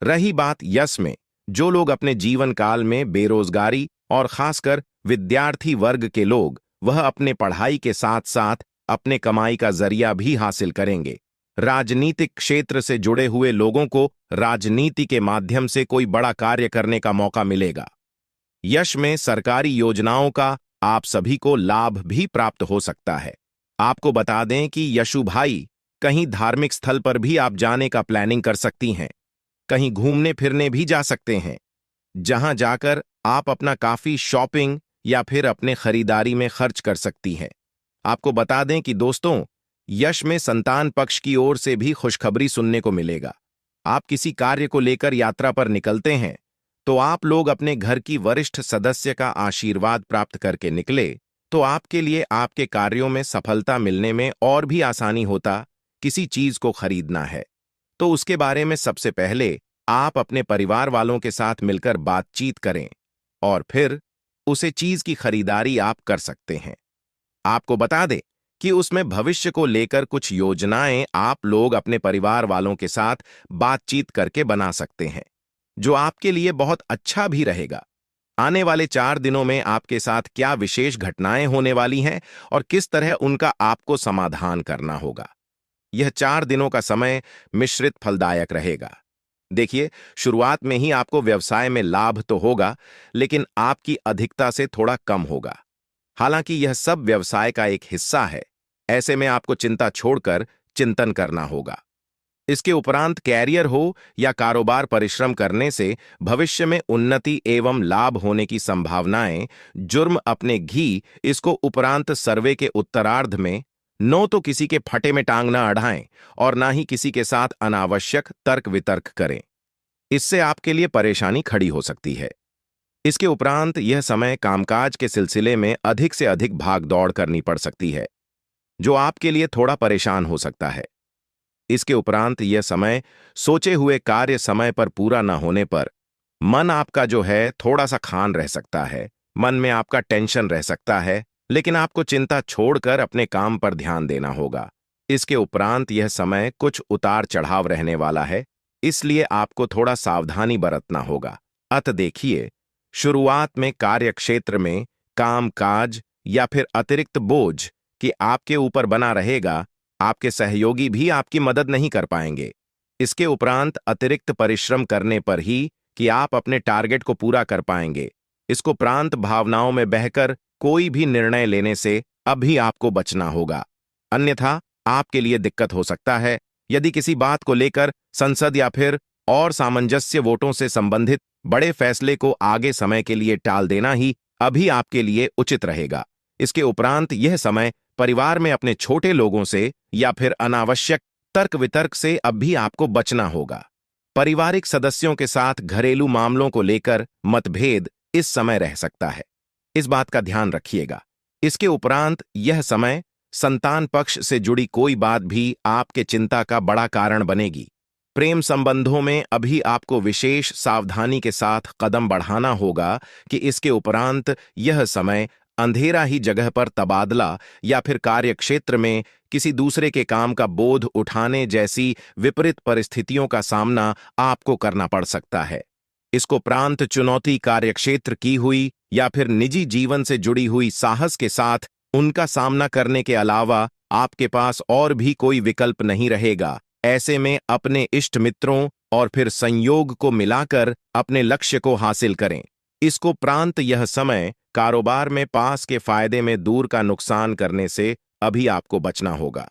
रही बात यश में, जो लोग अपने जीवन काल में बेरोजगारी और खासकर विद्यार्थी वर्ग के लोग, वह अपने पढ़ाई के साथ साथ अपने कमाई का जरिया भी हासिल करेंगे। राजनीतिक क्षेत्र से जुड़े हुए लोगों को राजनीति के माध्यम से कोई बड़ा कार्य करने का मौका मिलेगा। यश में सरकारी योजनाओं का आप सभी को लाभ भी प्राप्त हो सकता है। आपको बता दें कि यशु भाई, कहीं धार्मिक स्थल पर भी आप जाने का प्लानिंग कर सकती हैं। कहीं घूमने फिरने भी जा सकते हैं, जहां जाकर आप अपना काफी शॉपिंग या फिर अपने खरीदारी में खर्च कर सकती हैं। आपको बता दें कि दोस्तों, यश में संतान पक्ष की ओर से भी खुशखबरी सुनने को मिलेगा। आप किसी कार्य को लेकर यात्रा पर निकलते हैं तो आप लोग अपने घर की वरिष्ठ सदस्य का आशीर्वाद प्राप्त करके निकले तो आपके लिए आपके कार्यों में सफलता मिलने में और भी आसानी होता। किसी चीज को खरीदना है तो उसके बारे में सबसे पहले आप अपने परिवार वालों के साथ मिलकर बातचीत करें और फिर उसे चीज की खरीदारी आप कर सकते हैं। आपको बता दें कि उसमें भविष्य को लेकर कुछ योजनाएं आप लोग अपने परिवार वालों के साथ बातचीत करके बना सकते हैं, जो आपके लिए बहुत अच्छा भी रहेगा। आने वाले 4 दिनों में आपके साथ क्या विशेष घटनाएं होने वाली हैं और किस तरह उनका आपको समाधान करना होगा। यह 4 दिनों का समय मिश्रित फलदायक रहेगा। देखिए, शुरुआत में ही आपको व्यवसाय में लाभ तो होगा, लेकिन आपकी अधिकता से थोड़ा कम होगा। हालांकि यह सब व्यवसाय का एक हिस्सा है, ऐसे में आपको चिंता छोड़कर चिंतन करना होगा। इसके उपरांत कैरियर हो या कारोबार, परिश्रम करने से भविष्य में उन्नति एवं लाभ होने की संभावनाएं। जुर्म अपने घी, इसको उपरांत सर्वे के उत्तरार्ध में नो तो किसी के फटे में टांग ना अड़ाएं और ना ही किसी के साथ अनावश्यक तर्क वितर्क करें। इससे आपके लिए परेशानी खड़ी हो सकती है। इसके उपरांत यह समय कामकाज के सिलसिले में अधिक से अधिक भाग दौड़ करनी पड़ सकती है, जो आपके लिए थोड़ा परेशान हो सकता है। इसके उपरांत यह समय सोचे हुए कार्य समय पर पूरा न होने पर मन आपका जो है थोड़ा सा खान रह सकता है। मन में आपका टेंशन रह सकता है, लेकिन आपको चिंता छोड़कर अपने काम पर ध्यान देना होगा। इसके उपरांत यह समय कुछ उतार चढ़ाव रहने वाला है, इसलिए आपको थोड़ा सावधानी बरतना होगा। अत देखिए, शुरुआत में कार्य क्षेत्र में काम काज या फिर अतिरिक्त बोझ कि आपके ऊपर बना रहेगा। आपके सहयोगी भी आपकी मदद नहीं कर पाएंगे। इसके उपरांत अतिरिक्त परिश्रम करने पर ही कि आप अपने टारगेट को पूरा कर पाएंगे। इसको प्रांत भावनाओं में बहकर कोई भी निर्णय लेने से अभी आपको बचना होगा, अन्यथा आपके लिए दिक्कत हो सकता है। यदि किसी बात को लेकर संसद या फिर और सामंजस्य वोटों से संबंधित बड़े फैसले को आगे समय के लिए टाल देना ही अभी आपके लिए उचित रहेगा। इसके उपरांत यह समय परिवार में अपने छोटे लोगों से या फिर अनावश्यक तर्क वितर्क से अब भी आपको बचना होगा। पारिवारिक सदस्यों के साथ घरेलू मामलों को लेकर मतभेद इस समय रह सकता है, इस बात का ध्यान रखिएगा। इसके उपरांत यह समय संतान पक्ष से जुड़ी कोई बात भी आपके चिंता का बड़ा कारण बनेगी। प्रेम संबंधों में अभी आपको विशेष सावधानी के साथ कदम बढ़ाना होगा कि इसके उपरांत यह समय अंधेरा ही जगह पर तबादला या फिर कार्य क्षेत्र में किसी दूसरे के काम का बोझ उठाने जैसी विपरीत परिस्थितियों का सामना आपको करना पड़ सकता है। इसको प्रांत चुनौती कार्यक्षेत्र की हुई या फिर निजी जीवन से जुड़ी हुई साहस के साथ उनका सामना करने के अलावा आपके पास और भी कोई विकल्प नहीं रहेगा। ऐसे में अपने इष्ट मित्रों और फिर संयोग को मिलाकर अपने लक्ष्य को हासिल करें। इसको प्रांत यह समय कारोबार में पास के फायदे में दूर का नुकसान करने से अभी आपको बचना होगा।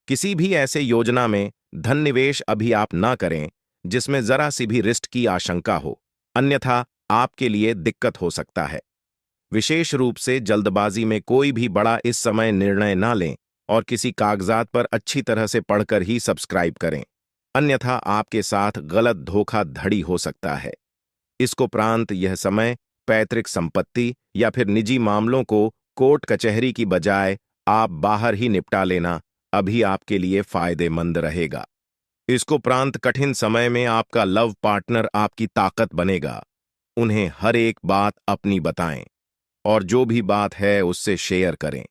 किसी भी ऐसे योजना में धन निवेश अभी आप ना करें जिसमें जरा सी भी रिस्क की आशंका हो। अन्यथा आपके लिए दिक्कत हो सकता है। विशेष रूप से जल्दबाजी में कोई भी बड़ा इस समय निर्णय ना लें और किसी कागजात पर अच्छी तरह से पढ़कर ही सब्सक्राइब करें, अन्यथा आपके साथ गलत धोखाधड़ी हो सकता है। इसको उपरांत यह समय पैतृक संपत्ति या फिर निजी मामलों को कोर्ट कचहरी की बजाय आप बाहर ही निपटा लेना अभी आपके लिए फायदेमंद रहेगा। इसको उपरांत कठिन समय में आपका लव पार्टनर आपकी ताकत बनेगा। उन्हें हर एक बात अपनी बताएं और जो भी बात है उससे शेयर करें।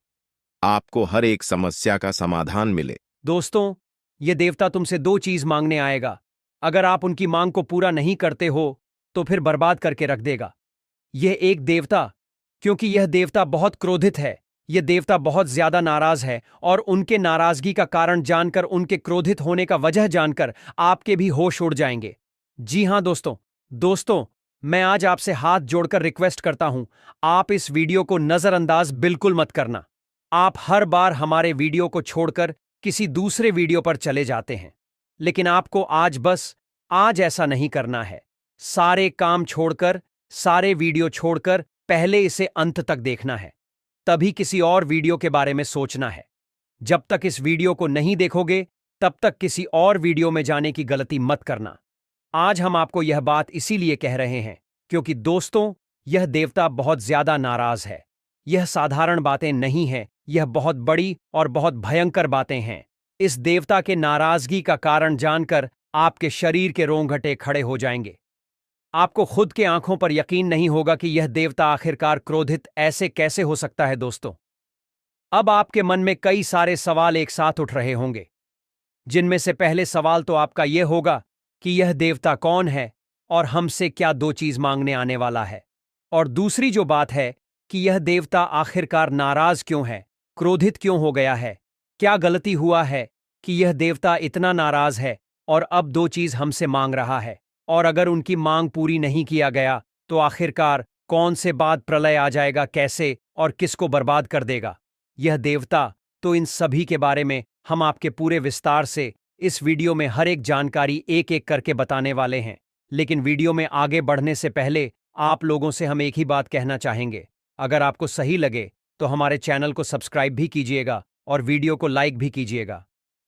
आपको हर एक समस्या का समाधान मिले। दोस्तों, ये देवता तुमसे दो चीज मांगने आएगा। अगर आप उनकी मांग को पूरा नहीं करते हो तो फिर बर्बाद करके रख देगा। यह एक देवता, क्योंकि यह देवता बहुत क्रोधित है, यह देवता बहुत ज्यादा नाराज है और उनके नाराजगी का कारण जानकर, उनके क्रोधित होने का वजह जानकर आपके भी होश उड़ जाएंगे। जी हां दोस्तों, मैं आज आपसे हाथ जोड़कर रिक्वेस्ट करता हूं, आप इस वीडियो को नजरअंदाज बिल्कुल मत करना। आप हर बार हमारे वीडियो को छोड़कर किसी दूसरे वीडियो पर चले जाते हैं, लेकिन आपको आज ऐसा नहीं करना है। सारे काम छोड़कर, सारे वीडियो छोड़कर पहले इसे अंत तक देखना है, तभी किसी और वीडियो के बारे में सोचना है। जब तक इस वीडियो को नहीं देखोगे तब तक किसी और वीडियो में जाने की गलती मत करना। आज हम आपको यह बात इसीलिए कह रहे हैं क्योंकि दोस्तों, यह देवता बहुत ज्यादा नाराज है। यह साधारण बातें नहीं हैं, यह बहुत बड़ी और बहुत भयंकर बातें हैं। इस देवता के नाराजगी का कारण जानकर आपके शरीर के रोंगटे खड़े हो जाएंगे। आपको खुद के आंखों पर यकीन नहीं होगा कि यह देवता आखिरकार क्रोधित ऐसे कैसे हो सकता है। दोस्तों, अब आपके मन में कई सारे सवाल एक साथ उठ रहे होंगे, जिनमें से पहले सवाल तो आपका यह होगा कि यह देवता कौन है और हमसे क्या दो चीज मांगने आने वाला है। और दूसरी जो बात है कि यह देवता आखिरकार नाराज क्यों है, क्रोधित क्यों हो गया है, क्या गलती हुआ है कि यह देवता इतना नाराज है और अब दो चीज हमसे मांग रहा है। और अगर उनकी मांग पूरी नहीं किया गया तो आखिरकार कौन से बाद प्रलय आ जाएगा, कैसे और किसको बर्बाद कर देगा यह देवता। तो इन सभी के बारे में हम आपके पूरे विस्तार से इस वीडियो में हर एक जानकारी एक एक करके बताने वाले हैं। लेकिन वीडियो में आगे बढ़ने से पहले आप लोगों से हम एक ही बात कहना चाहेंगे, अगर आपको सही लगे तो हमारे चैनल को सब्सक्राइब भी कीजिएगा और वीडियो को लाइक भी कीजिएगा।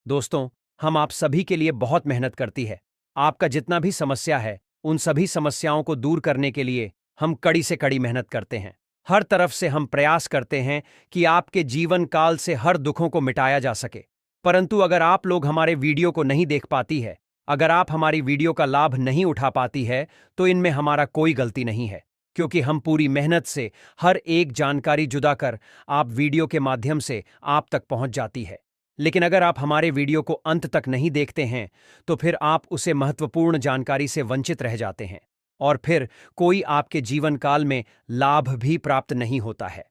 दोस्तों, हम आप सभी के लिए बहुत मेहनत करती है। आपका जितना भी समस्या है, उन सभी समस्याओं को दूर करने के लिए हम कड़ी से कड़ी मेहनत करते हैं। हर तरफ से हम प्रयास करते हैं कि आपके जीवन काल से हर दुखों को मिटाया जा सके। परंतु अगर आप लोग हमारे वीडियो को नहीं देख पाती है, अगर आप हमारी वीडियो का लाभ नहीं उठा पाती है, तो इनमें हमारा कोई गलती नहीं है, क्योंकि हम पूरी मेहनत से हर एक जानकारी जुदा कर आप वीडियो के माध्यम से आप तक पहुंच जाती है। लेकिन अगर आप हमारे वीडियो को अंत तक नहीं देखते हैं तो फिर आप उसे महत्वपूर्ण जानकारी से वंचित रह जाते हैं और फिर कोई आपके जीवन काल में लाभ भी प्राप्त नहीं होता है।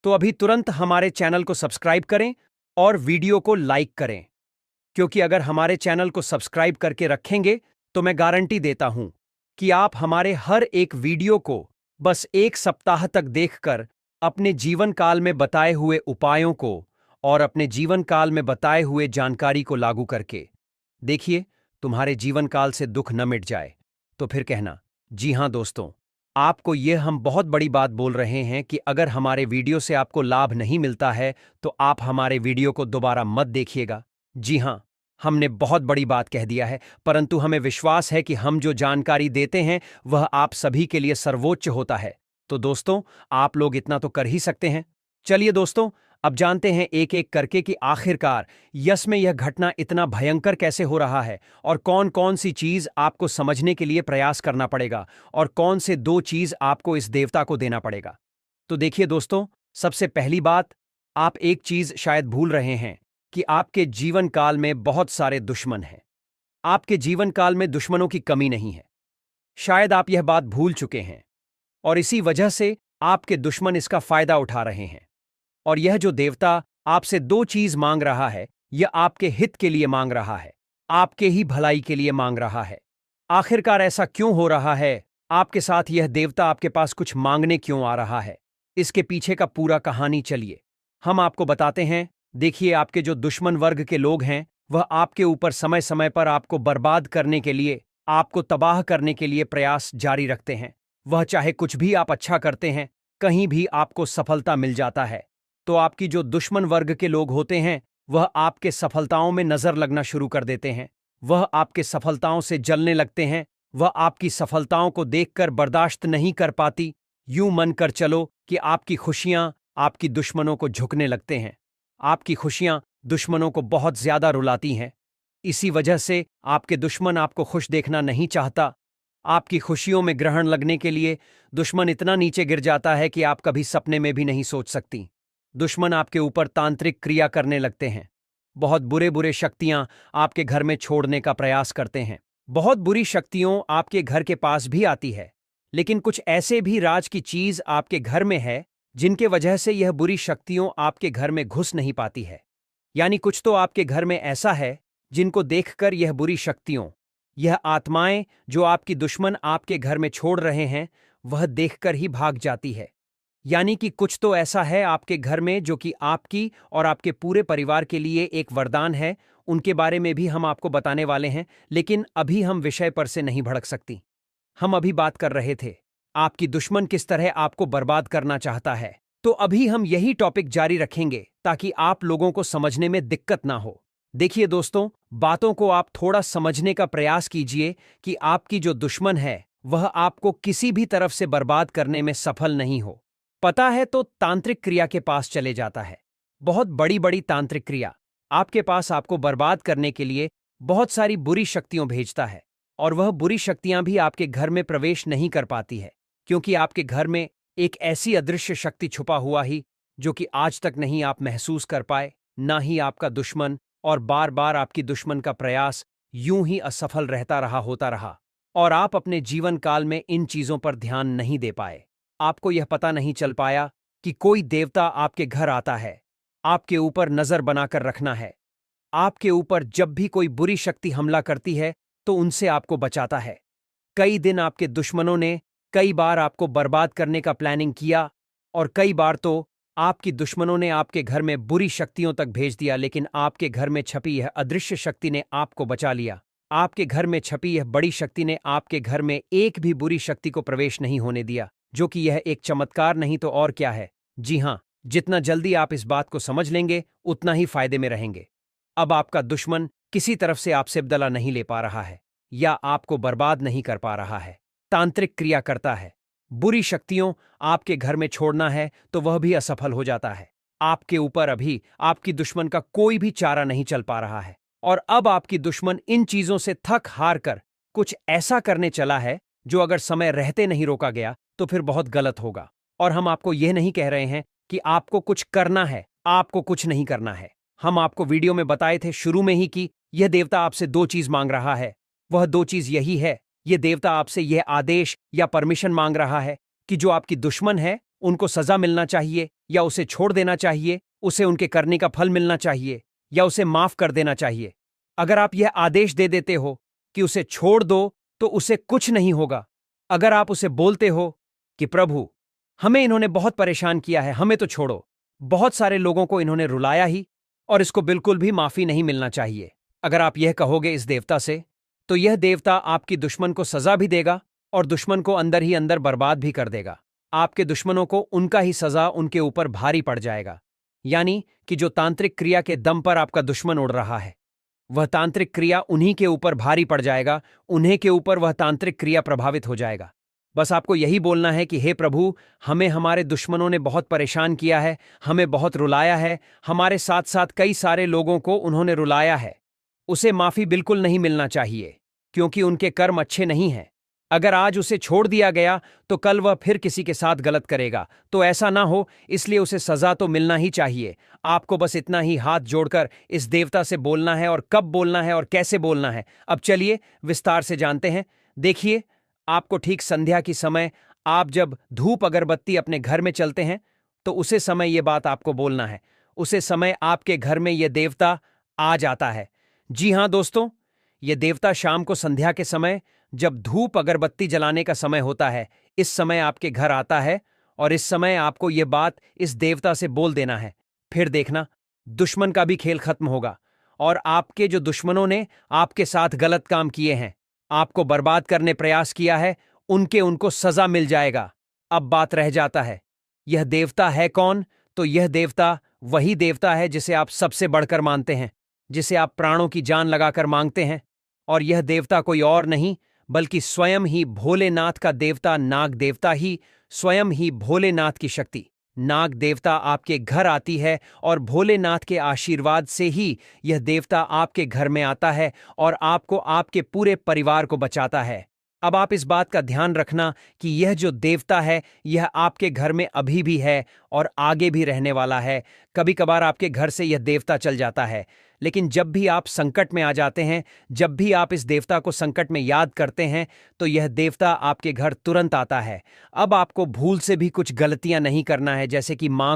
तो अभी तुरंत हमारे चैनल को सब्सक्राइब करें और वीडियो को लाइक करें, क्योंकि अगर हमारे चैनल को सब्सक्राइब करके रखेंगे तो मैं गारंटी देता हूं कि आप हमारे हर एक वीडियो को बस एक सप्ताह तक देखकर अपने जीवन काल में बताए हुए उपायों को और अपने जीवन काल में बताए हुए जानकारी को लागू करके देखिए, तुम्हारे जीवन काल से दुख न मिट जाए तो फिर कहना। जी हां दोस्तों, आपको यह हम बहुत बड़ी बात बोल रहे हैं कि अगर हमारे वीडियो से आपको लाभ नहीं मिलता है तो आप हमारे वीडियो को दोबारा मत देखिएगा। जी हां, हमने बहुत बड़ी बात कह दिया है, परंतु हमें विश्वास है कि हम जो जानकारी देते हैं वह आप सभी के लिए सर्वोच्च होता है। तो दोस्तों, आप लोग इतना तो कर ही सकते हैं। चलिए दोस्तों, अब जानते हैं एक एक करके कि आखिरकार यस में यह घटना इतना भयंकर कैसे हो रहा है और कौन कौन सी चीज आपको समझने के लिए प्रयास करना पड़ेगा और कौन से दो चीज आपको इस देवता को देना पड़ेगा। तो देखिए दोस्तों, सबसे पहली बात, आप एक चीज शायद भूल रहे हैं कि आपके जीवन काल में बहुत सारे दुश्मन हैं। आपके जीवन काल में दुश्मनों की कमी नहीं है। शायद आप यह बात भूल चुके हैं और इसी वजह से आपके दुश्मन इसका फायदा उठा रहे हैं। और यह जो देवता आपसे दो चीज मांग रहा है, यह आपके हित के लिए मांग रहा है, आपके ही भलाई के लिए मांग रहा है। आखिरकार ऐसा क्यों हो रहा है? आपके साथ यह देवता आपके पास कुछ मांगने क्यों आ रहा है? इसके पीछे का पूरा कहानी चलिए हम आपको बताते हैं। देखिए, आपके जो दुश्मन वर्ग के लोग हैं, वह आपके ऊपर समय समय पर आपको बर्बाद करने के लिए आपको तबाह करने के लिए प्रयास जारी रखते हैं। वह चाहे कुछ भी आप अच्छा करते हैं, कहीं भी आपको सफलता मिल जाता है, तो आपकी जो दुश्मन वर्ग के लोग होते हैं वह आपके सफलताओं में नजर लगना शुरू कर देते हैं। वह आपके सफलताओं से जलने लगते हैं। वह आपकी सफलताओं को देखकर बर्दाश्त नहीं कर पाती। यूं मन कर चलो कि आपकी खुशियां आपकी दुश्मनों को झुकने लगते हैं। आपकी खुशियां दुश्मनों को बहुत ज्यादा रुलाती हैं। इसी वजह से आपके दुश्मन आपको खुश देखना नहीं चाहता। आपकी खुशियों में ग्रहण लगने के लिए दुश्मन इतना नीचे गिर जाता है कि आप कभी सपने में भी नहीं सोच सकती। दुश्मन आपके ऊपर तांत्रिक क्रिया करने लगते हैं। बहुत बुरे बुरे शक्तियां आपके घर में छोड़ने का प्रयास करते हैं। बहुत बुरी शक्तियों आपके घर के पास भी आती है, लेकिन कुछ ऐसे भी राज की चीज आपके घर में है जिनके वजह से यह बुरी शक्तियों आपके घर में घुस नहीं पाती है। यानी कुछ तो आपके घर में ऐसा है जिनको देखकर यह बुरी शक्तियों, यह आत्माएं जो आपकी दुश्मन आपके घर में छोड़ रहे हैं, वह देखकर ही भाग जाती है। यानी कि कुछ तो ऐसा है आपके घर में जो कि आपकी और आपके पूरे परिवार के लिए एक वरदान है। उनके बारे में भी हम आपको बताने वाले हैं, लेकिन अभी हम विषय पर से नहीं भड़क सकती। हम अभी बात कर रहे थे आपकी दुश्मन किस तरह आपको बर्बाद करना चाहता है, तो अभी हम यही टॉपिक जारी रखेंगे ताकि आप लोगों को समझने में दिक्कत ना हो। देखिए दोस्तों, बातों को आप थोड़ा समझने का प्रयास कीजिए कि आपकी जो दुश्मन है वह आपको किसी भी तरफ से बर्बाद करने में सफल नहीं हो। पता है तो तांत्रिक क्रिया के पास चले जाता है। बहुत बड़ी बड़ी तांत्रिक क्रिया आपके पास आपको बर्बाद करने के लिए बहुत सारी बुरी शक्तियों भेजता है, और वह बुरी शक्तियां भी आपके घर में प्रवेश नहीं कर पाती है, क्योंकि आपके घर में एक ऐसी अदृश्य शक्ति छुपा हुआ ही जो कि आज तक नहीं आप महसूस कर पाए, ना ही आपका दुश्मन, और बार बार आपकी दुश्मन का प्रयास यूं ही असफल रहता रहा होता रहा, और आप अपने जीवन काल में इन चीजों पर ध्यान नहीं दे पाए। आपको यह पता नहीं चल पाया कि कोई देवता आपके घर आता है, आपके ऊपर नजर बनाकर रखना है। आपके ऊपर जब भी कोई बुरी शक्ति हमला करती है तो उनसे आपको बचाता है। कई दिन आपके दुश्मनों ने कई बार आपको बर्बाद करने का प्लानिंग किया, और कई बार तो आपकी दुश्मनों ने आपके घर में बुरी शक्तियों तक भेज दिया, लेकिन आपके घर में छपी यह अदृश्य शक्ति ने आपको बचा लिया। आपके घर में छपी यह बड़ी शक्ति ने आपके घर में एक भी बुरी शक्ति को प्रवेश नहीं होने दिया, जो कि यह एक चमत्कार नहीं तो और क्या है। जी हां, जितना जल्दी आप इस बात को समझ लेंगे उतना ही फायदे में रहेंगे। अब आपका दुश्मन किसी तरफ से आपसे बदला नहीं ले पा रहा है या आपको बर्बाद नहीं कर पा रहा है। तांत्रिक क्रिया करता है। बुरी शक्तियों आपके घर में छोड़ना है तो वह भी असफल हो जाता है। आपके ऊपर अभी आपकी दुश्मन का कोई भी चारा नहीं चल पा रहा है, और अब आपकी दुश्मन इन चीजों से थक हार कर कुछ ऐसा करने चला है जो अगर समय रहते नहीं रोका गया तो फिर बहुत गलत होगा। और हम आपको यह नहीं कह रहे हैं कि आपको कुछ करना है, आपको कुछ नहीं करना है। हम आपको वीडियो में बताए थे शुरू में ही कि यह देवता आपसे दो चीज मांग रहा है। वह दो चीज यही है, यह देवता आपसे यह आदेश या परमिशन मांग रहा है कि जो आपकी दुश्मन है उनको सजा मिलना चाहिए, या उसे छोड़ देना चाहिए, उसे उनके करने का फल मिलना चाहिए, या उसे माफ कर देना चाहिए। अगर आप यह आदेश दे देते हो कि उसे छोड़ दो तो उसे कुछ नहीं होगा। अगर आप उसे बोलते हो कि प्रभु, हमें इन्होंने बहुत परेशान किया है, हमें तो छोड़ो, बहुत सारे लोगों को इन्होंने रुलाया ही, और इसको बिल्कुल भी माफी नहीं मिलना चाहिए। अगर आप यह कहोगे इस देवता से, तो यह देवता आपकी दुश्मन को सजा भी देगा और दुश्मन को अंदर ही अंदर बर्बाद भी कर देगा। आपके दुश्मनों को उनका ही सजा उनके ऊपर भारी पड़ जाएगा। यानी कि जो तांत्रिक क्रिया के दम पर आपका दुश्मन उड़ रहा है, वह तांत्रिक क्रिया उन्हीं के ऊपर भारी पड़ जाएगा, उन्हीं के ऊपर वह तांत्रिक क्रिया प्रभावित हो जाएगा। बस आपको यही बोलना है कि हे प्रभु, हमें हमारे दुश्मनों ने बहुत परेशान किया है, हमें बहुत रुलाया है, हमारे साथ साथ कई सारे लोगों को उन्होंने रुलाया है। उसे माफी बिल्कुल नहीं मिलना चाहिए, क्योंकि उनके कर्म अच्छे नहीं हैं। अगर आज उसे छोड़ दिया गया तो कल वह फिर किसी के साथ गलत करेगा, तो ऐसा ना हो, इसलिए उसे सजा तो मिलना ही चाहिए। आपको बस इतना ही हाथ जोड़कर इस देवता से बोलना है, और कब बोलना है और कैसे बोलना है अब चलिए विस्तार से जानते हैं। देखिए, आपको ठीक संध्या की समय आप जब धूप अगरबत्ती अपने घर में चलते हैं तो उसे समय ये बात आपको बोलना है। उसे समय आपके घर में यह देवता आ जाता है। जी हां दोस्तों, यह देवता शाम को संध्या के समय जब धूप अगरबत्ती जलाने का समय होता है, इस समय आपके घर आता है, और इस समय आपको यह बात इस देवता से बोल देना है। फिर देखना, दुश्मन का भी खेल खत्म होगा, और आपके जो दुश्मनों ने आपके साथ गलत काम किए हैं आपको बर्बाद करने प्रयास किया है, उनको सजा मिल जाएगा। अब बात रह जाता है, यह देवता है कौन? तो यह देवता वही देवता है जिसे आप सबसे बढ़कर मानते हैं, जिसे आप प्राणों की जान लगाकर मांगते हैं। और यह देवता कोई और नहीं बल्कि स्वयं ही भोलेनाथ का देवता नाग देवता ही, स्वयं ही भोलेनाथ की शक्ति नाग देवता आपके घर आती है और भोलेनाथ के आशीर्वाद से ही यह देवता आपके घर में आता है और आपको आपके पूरे परिवार को बचाता है। अब आप इस बात का ध्यान रखना कि यह जो देवता है यह आपके घर में अभी भी है और आगे भी रहने वाला है। कभी कभार आपके घर से यह देवता चल जाता है, लेकिन जब भी आप संकट में आ जाते हैं, जब भी आप इस देवता को संकट में याद करते हैं, तो यह देवता आपके घर तुरंत आता है। अब आपको भूल से भी कुछ गलतियां नहीं करना है, जैसे कि मां